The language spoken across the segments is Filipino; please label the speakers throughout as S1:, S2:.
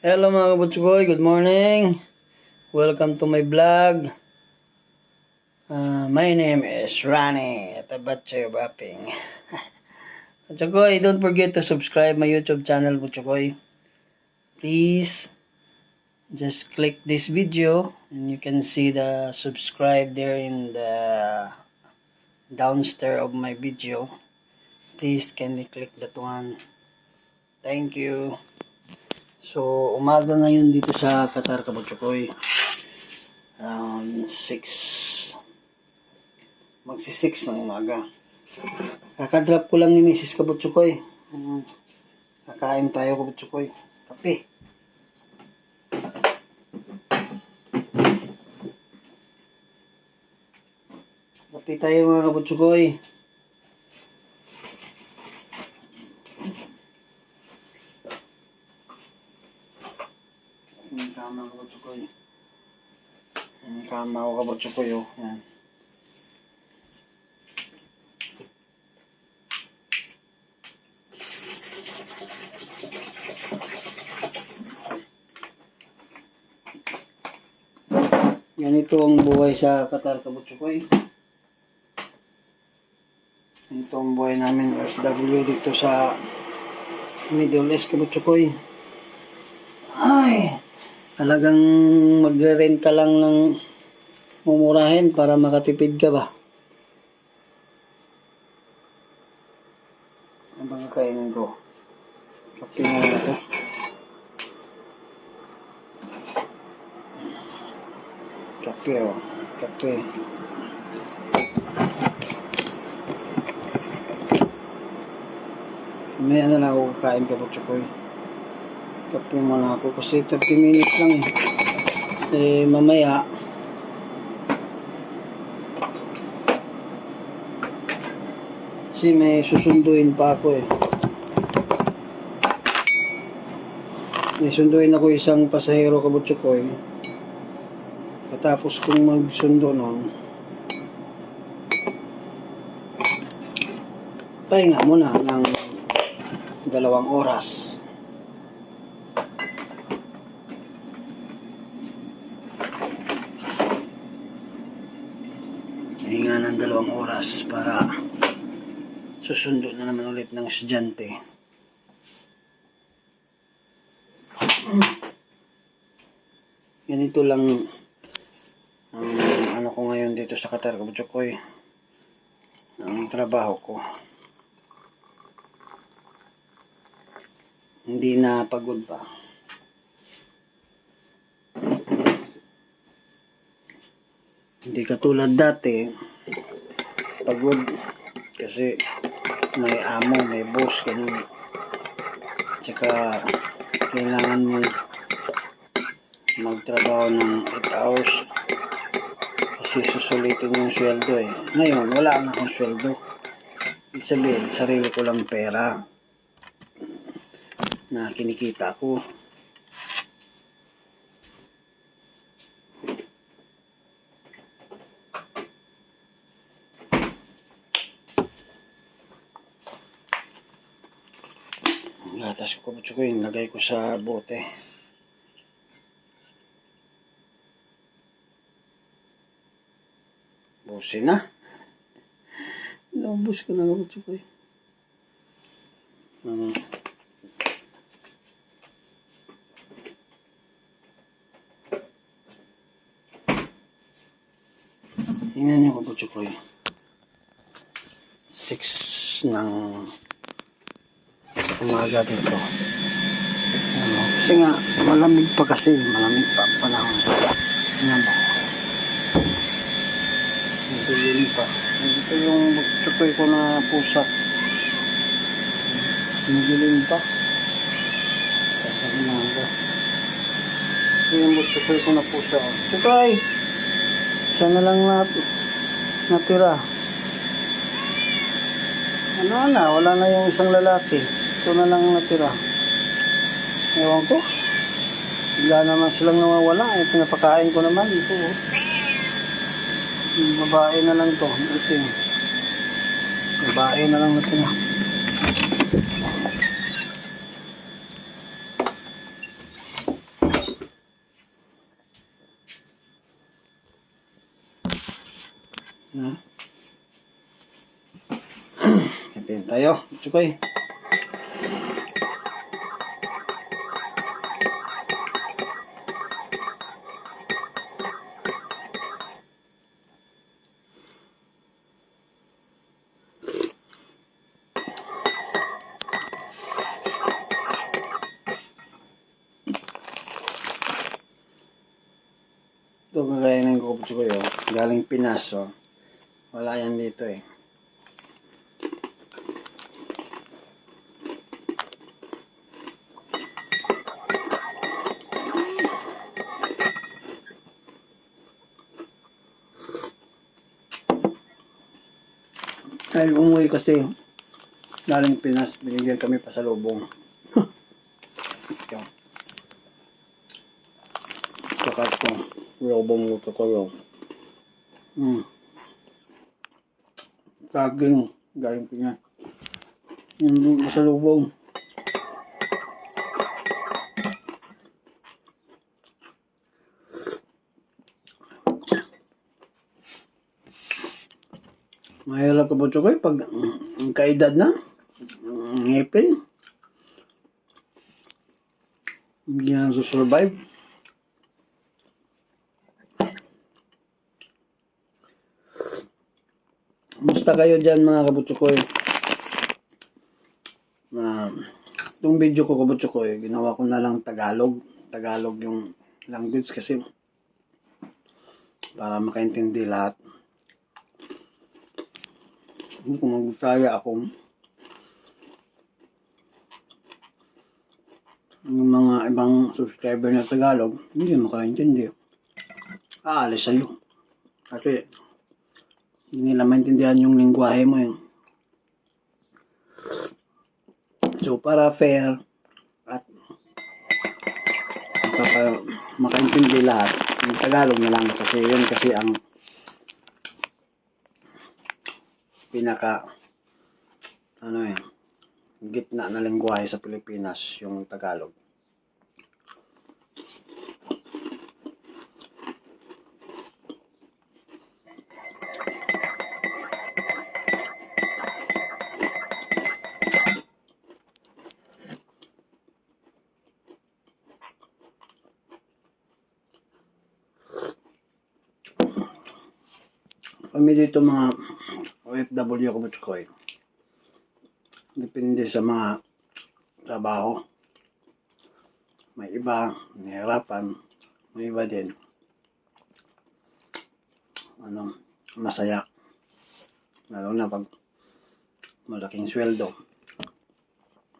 S1: Hello mga kabutsukoy, good morning. Welcome to my vlog. My name is Rani at Batchoy Bapping. Butsukoy, don't forget to subscribe my YouTube channel, Butsukoy. Please, just click this video and you can see the subscribe there in the downstairs of my video. Please, can you click that one? Thank you. So, umaga ngayon dito sa Qatar, Kabutsukoy. Around 6. Magsi-6 ng umaga. Kakadrop ko lang ni Mrs. Kabutsukoy. Kakain tayo, Kabutsukoy. Kape. Kape tayo mga Kabutsukoy. Yung kama ko, Kabutsukoy. Yung kama ko, Kabutsukoy, oh. Yan. Ganito ang buhay sa Qatar, Kabutsukoy. Ganito ang buhay namin OFW dito sa Middle East, Kabutsukoy. Ay! Talagang magre-rent ka lang ng mumurahin para makatipid ka ba? Ano bang kakainin ko? Kape na ako. Kape, oh. Kape. May ano na ako kakain, Kabutsukoy. Kape muna ako kasi 30 minutes lang eh. Mamaya kasi may susunduin pa ako eh. May sunduin ako isang pasahero, Kabutsukoy. Katapos kong magsundo nun, pahinga muna ng 2 oras. Hinga ng 2 oras para susundo na naman ulit ng estudyante. Ganito lang ang ano ko ngayon dito sa Qatar, Kabutsukoy. Ang trabaho ko. Hindi na pagod pa. Hindi katulad dati, pagod kasi may amo, may boss, ganun. Tsaka kailangan mo magtrabaho ng 8 hours kasi susulitin yung sweldo eh. Ngayon, wala na akong sweldo. Ibig sabihin, sarili ko lang pera na kinikita ko. Gatas ko, Kabutsukoy, lagay ko sa bote. Busin na. Naubos ko na, Kabutsukoy. Tingnan niyo, Kabutsukoy. 6 ng umaga dito. Kasi nga, malamig pa kasi. Malamig pa ang panahon. Tingnan mo. Nagdilim pa. Ito yung Kabutsukoy ko na pusa. Nagdilim pa. Sasabihin ko. Ito yung Kabutsukoy ko na pusa. Kabutsukoy! Siya na lang natira. Ano na, wala na yung isang lalaki. Ito na lang natira. Ewan ko. Bigla naman silang nawawala. Pinapakain ko naman. Ito. Yung babae na lang to. Ito yung babae na lang natira. Na? Happy tayo. Tsukoy. Ito kakainin ko po ko yun. Galing Pinas, oh. Wala yan dito eh. Ay, umuwi kasi galing Pinas, binigyan kami pasalubong. Ito. Saka ito, lobong ito ko yun. Saging, galing Pinas. Hindi pasalubong. Mahirap ka po, Chokoy, pag kaedad na, ngipin. Hindi na susurvive. Musta kayo dyan mga kabutsukoy? Itong video ko kabutsukoy, ginawa ko na lang Tagalog. Tagalog yung language kasi para makaintindi lahat. Kung mag-Bisaya ako, yung mga ibang subscriber na Tagalog, hindi makaintindi. Aalis sa'yo. Kasi hindi nila maintindihan yung lingwahe mo yun. So, para fair at makaintindi lahat, yung Tagalog na lang kasi yun kasi ang pinaka gitna na lingwahe sa Pilipinas, yung Tagalog. Kami dito mga OFW kabutskoy, depende sa mga trabaho. May iba nahirapan, may iba din masaya, lalo na pag malaking sweldo.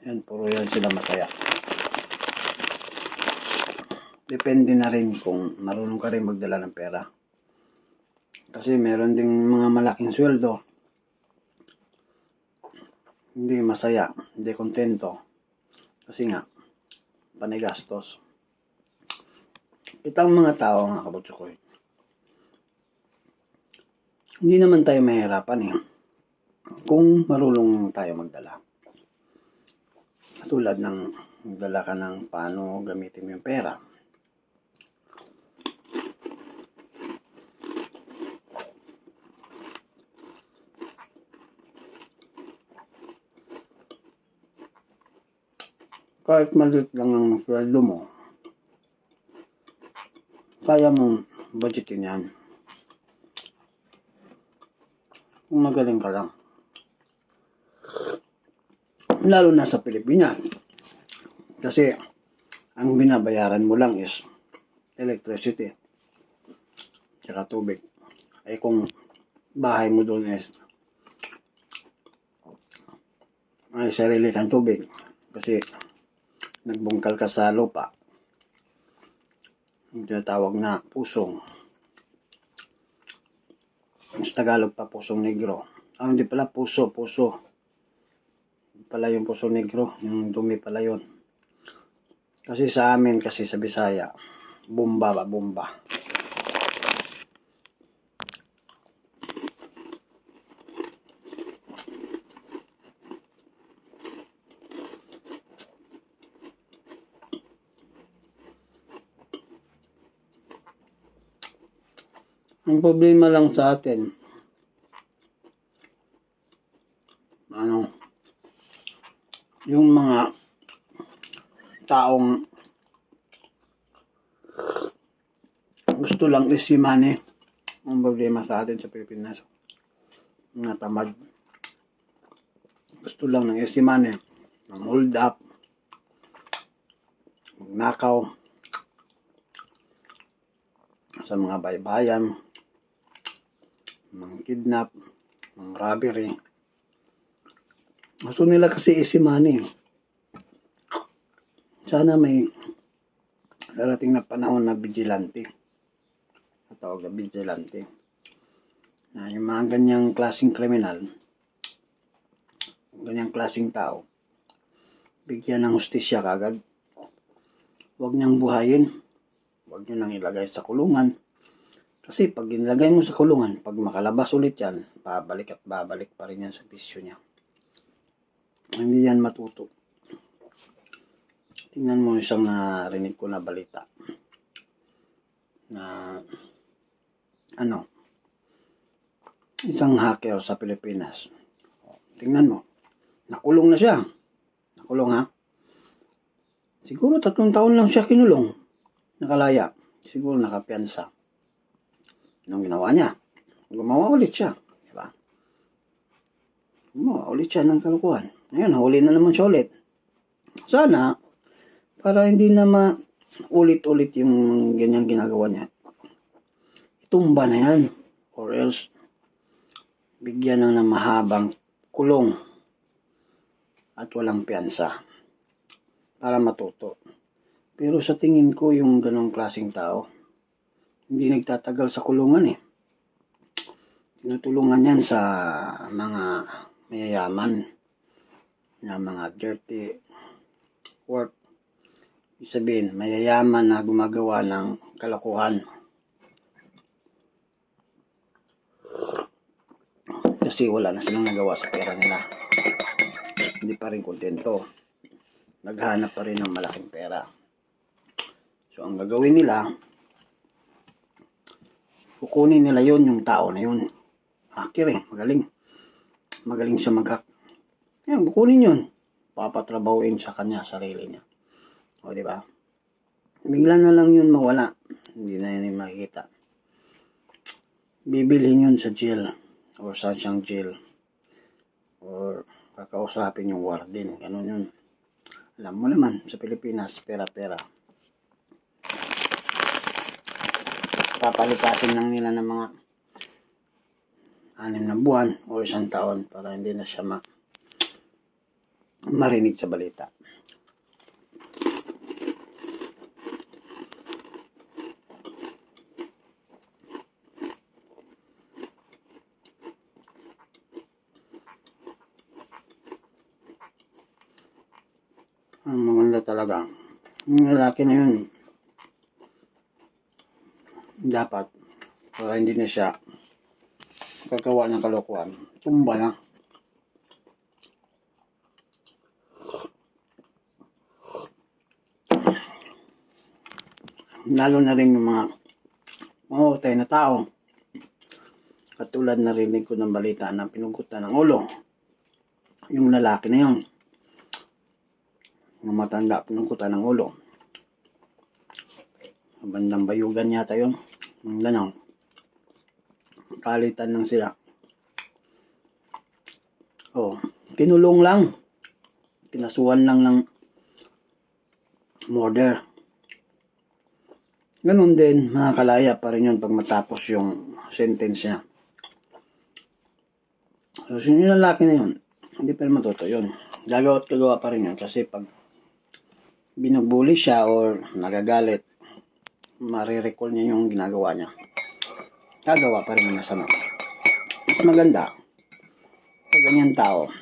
S1: Yan, puro yan sila masaya. Depende na rin kung marunong ka rin magdala ng pera. Kasi meron ding mga malaking sweldo, hindi masaya, hindi kontento. Kasi nga, panigastos. Itang mga tao nga kabutsukoy, hindi naman tayo mahirapan eh. Kung marunong tayo magdala. Tulad ng magdala ka ng paano gamitin mo yung pera. Kahit maliit lang ang sweldo mo, kaya mong budgetin yan. Kung magaling ka lang. Lalo na sa Pilipinas. Kasi, ang binabayaran mo lang is electricity. Tsaka tubig. Ay kung bahay mo doon is ay sarili kang tubig. Kasi, nagbungkal ka sa lupa. Yung tinatawag na pusong. Sa Tagalog pa, pusong negro. Hindi pala, puso. Pala yung puso negro, yung dumi pala yun. Kasi sa amin, kasi sa Bisaya, bomba. Ang problema lang sa atin, yung mga taong gusto lang isimane ang problema sa atin sa Pilipinas. Mga tamad. Gusto lang ng isimane, ng hold up, magnakaw sa mga baybayan, mga kidnap, mga robbery. Gusto nila kasi isimane. Sana may darating na panahon na vigilante. Tawag na vigilante. Na yung mga ganyang klaseng kriminal, ganyang klaseng tao, bigyan ng hustisya kagad. Huwag niyang buhayin. Huwag niyo nang ilagay sa kulungan. Kasi pag inilagay mo sa kulungan, pag makalabas ulit yan, babalik at babalik pa rin yan sa bisyo niya. Hindi yan matuto. Tingnan mo isang narinig ko na balita na isang hacker sa Pilipinas. Tingnan mo, nakulong na siya. Nakulong ha? Siguro 3 taon lang siya kinulong. Nakalaya. Siguro nakapiyansa. Anong ginawa niya? Gumawa ulit siya. Diba? Gumawa ulit siya ng kalukuhan. Ngayon, huli na naman siya ulit. Sana, para hindi na ulit-ulit yung ganyang ginagawa niya, itumba na yan. Or else, bigyan ng mahabang kulong at walang piyansa para matuto. Pero sa tingin ko, yung ganong klaseng tao, hindi nagtatagal sa kulungan eh. Tinutulungan yan sa mga mayayaman na mga dirty work. Ibig sabihin, mayayaman na gumagawa ng kalokohan. Kasi wala na silang nagawa sa pera nila. Hindi pa rin kontento. Naghanap pa rin ng malaking pera. So, ang gagawin nila, kukunin nila yon yung tao na yun. Hacker eh, magaling. Magaling siya mag-hack. Yan, kukunin yun. Papatrabahuin sa kanya, sarili niya. O, di ba? Bigla na lang yun mawala. Hindi na yun makikita. Bibilhin yun sa jail. O saan siyang jail. Or kakausapin yung warden. Ganun yun. Alam mo naman, sa Pilipinas, pera-pera. Papalikasin lang nila ng mga 6 na buwan o 1 taon para hindi na siya marinig sa balita. Ang maganda talaga. Yung lalaki na yun, dapat, para hindi na siya gagawa ng kalokohan, tumba na. Lalo na rin yung mga mamatay na tao. Katulad narinig ko ng balita na pinugutan ng ulo. Yung lalaki na yun. Yung matanda, pinugutan ng ulo. Bandang Bayugan yata yun. Mindanao. Kalitan lang sila. Oh, kinulong lang. Kinasuhan lang ng murder. Ganun din, makakalaya pa rin yun pag matapos yung sentence niya. So, yung lalaki na yun, hindi pa rin matuto yun. Gagawa pa rin yun kasi pag binubuli siya or nagagalit, marirecall niya yung ginagawa niya. Gagawa pa rin ng masama. Mas maganda, pag ganyan tao,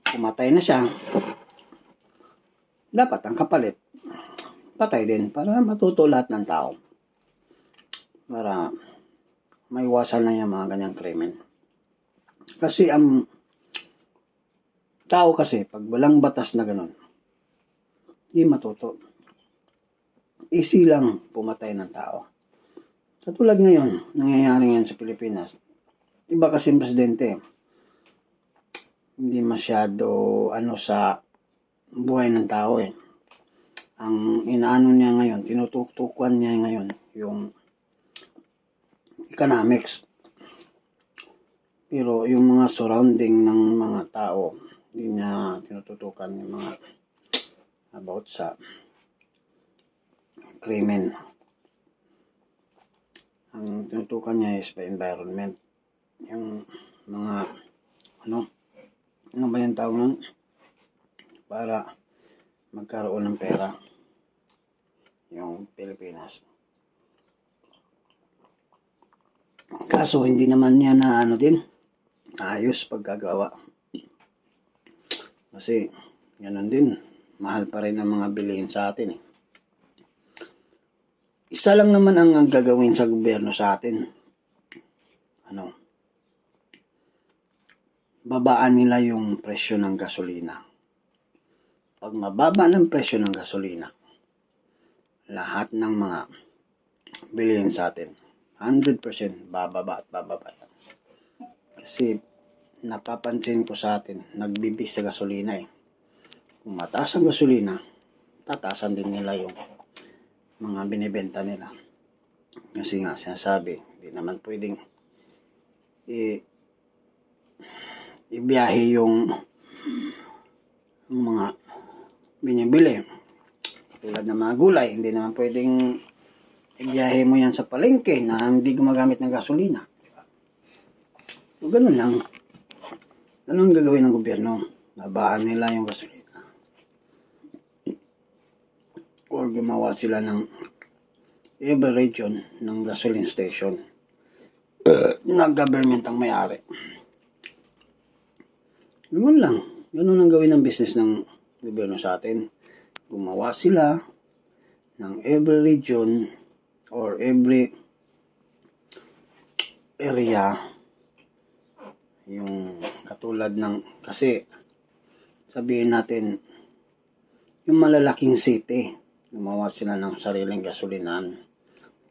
S1: pumatay na siya, dapat ang kapalit, patay din para matuto lahat ng tao. Para maiwasan na yung mga ganyang krimen. Kasi ang tao kasi, pag walang batas na ganun, hindi matuto. Easy lang pumatay ng tao. Sa tulad ngayon, nangyayari ngayon sa Pilipinas, iba kasi yung presidente. hindi masyado sa buhay ng tao eh. Ang inaano niya ngayon, tinututukan niya ngayon yung economics. Pero yung mga surrounding ng mga tao, hindi niya tinututukan yung mga about sa krimen. Ang tinutukan niya is by environment. Yung mga ano ba yung tawag nun? Para magkaroon ng pera yung Pilipinas. Kaso hindi naman niya na ayos pagkagawa. Kasi ganun din, mahal pa rin ang mga bilihin sa atin eh. Isa lang naman ang gagawin sa gobyerno sa atin. Babaan nila yung presyo ng gasolina. Pag mababa ng presyo ng gasolina, lahat ng mga bilihin sa atin, 100% bababa at bababa. Kasi napapansin ko sa atin, nagbibis sa gasolina eh. Kung mataas ang gasolina, tataasan din nila yung mga binibenta nila. Kasi nga, sinasabi, hindi naman pwedeng ibiyahe yung mga binibili. Tulad ng mga gulay, hindi naman pwedeng ibiyahe mo yan sa palengke na hindi gumagamit ng gasolina. So, ganun lang. Ganun gagawin ng gobyerno. Babaan nila yung gasolina. Or gumawa sila ng every region ng gasoline station na government ang may-ari. Ganun lang. Ganun ang gawin ng business ng gobyerno sa atin. Gumawa sila ng every region or every area, yung katulad ng, kasi sabihin natin yung malalaking city, gumawa sila ng sariling gasolinan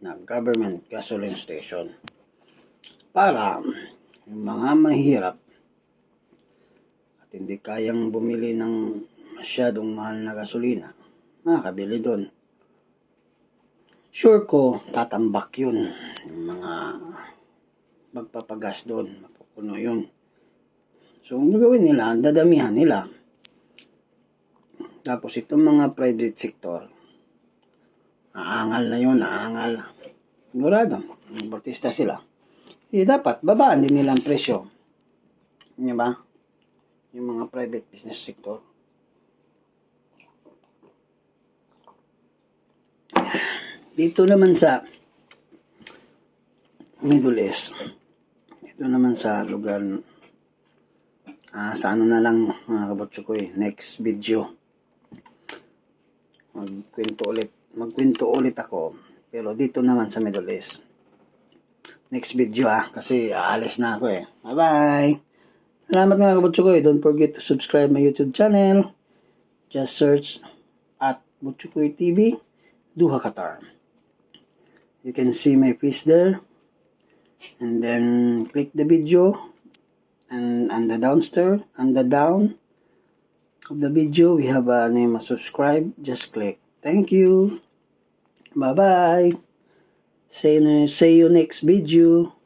S1: na government gasoline station para yung mga mahirap at hindi kayang bumili ng masyadong mahal na gasolina, makakabili doon. Sure ko, tatambak yun. Yung mga magpapagas doon, mapupuno yun. So, ang gagawin nila, dadamihan nila. Tapos itong mga private sector, aangal na yun, aangal. Sigurado, artista sila. Dapat, babaan din nila ang presyo. Hindi ba? Yung mga private business sector. Dito naman sa Middle East, dito naman sa lugar, sa na lang mga kabotsukoy, next video. Magkwento ulit ako, pero dito naman sa Middle East. Next video kasi aalis na ako eh. Bye-bye! Salamat mga kabotsukoy. Don't forget to subscribe my YouTube channel. Just search at Butsukoy TV, Doha, Qatar. You can see my face there. And then click the video. And on the downstairs, on the down of the video, we have a name of subscribe. Just click. Thank you. Bye-bye. See you next video.